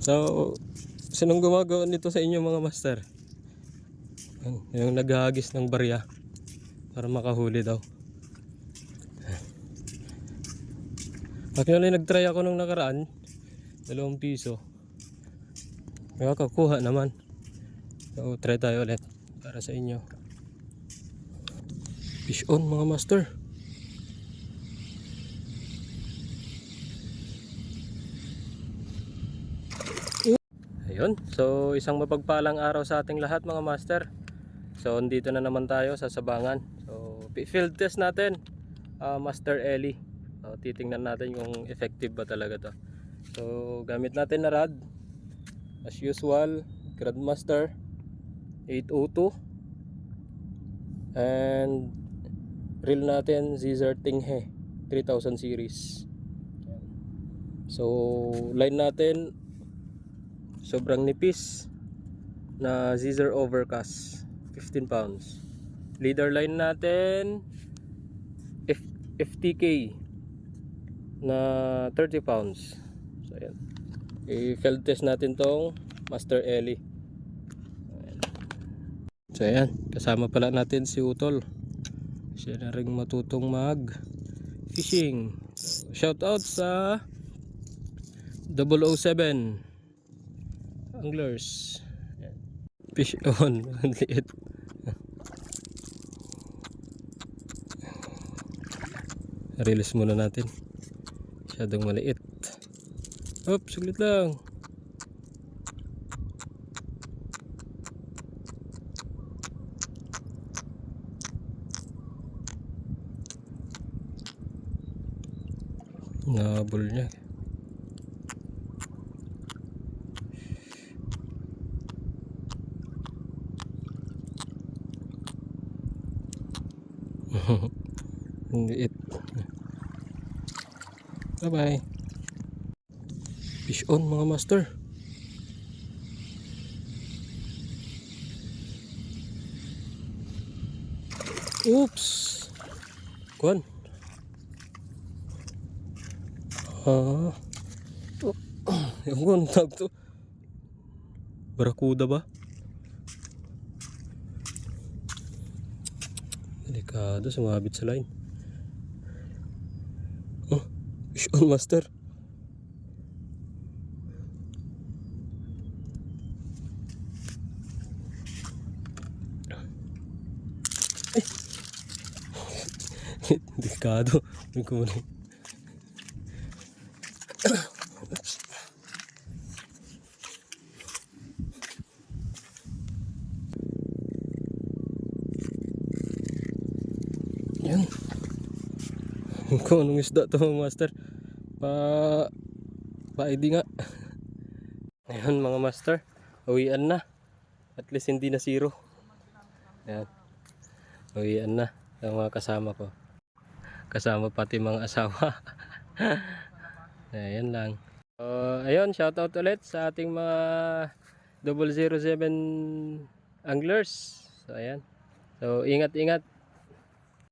So, sinong gumagawa nito sa inyo mga master? Yung naghahagis ng barya para makahuli daw. Actually, nagtry ako nung nakaraan, 2 piso. Nakakakuha naman. So, try tayo ulit para sa inyo. Fish on mga master. Ayun, so isang mapagpalang araw sa ating lahat mga master. So dito na naman tayo sa Sabangan. So field test natin, Master Ellie. So, titingnan natin kung effective ba talaga to. So gamit natin na rod as usual, Gradmaster 802, and reel natin Zizar Tinghe 3000 series. So line natin sobrang nipis na Zizar Overcast 15 pounds. Leader line natin FTK na 30 pounds. So ayan, i-field test natin tong Master Ellie. So ayan, kasama pala natin si Utol. Siya na rin matutong mag fishing. So, shout out sa 007 anglers. Ayan. Fish on. Ang liit. Release muna natin. Masyadong maliit. Hop, saglit lang. Nabol niya. Ang liit. Bye bye. Fish on mga master. Oops. Kuan. Oh, yung tawag to. Barakuda ba? Delikado, sumabit sa line. Oh, fish on master. Delikado. May kunin. Yan. Kung anong isda to master. Pa-ID nga. Ayan mga master. Uwian na. At least hindi na zero. Ayan. Uwian na. Ang mga kasama ko. Kasama pati mga asawa. Ayan lang. Ayun, shoutout ulit sa ating mga 007 anglers. So ayan. So ingat-ingat.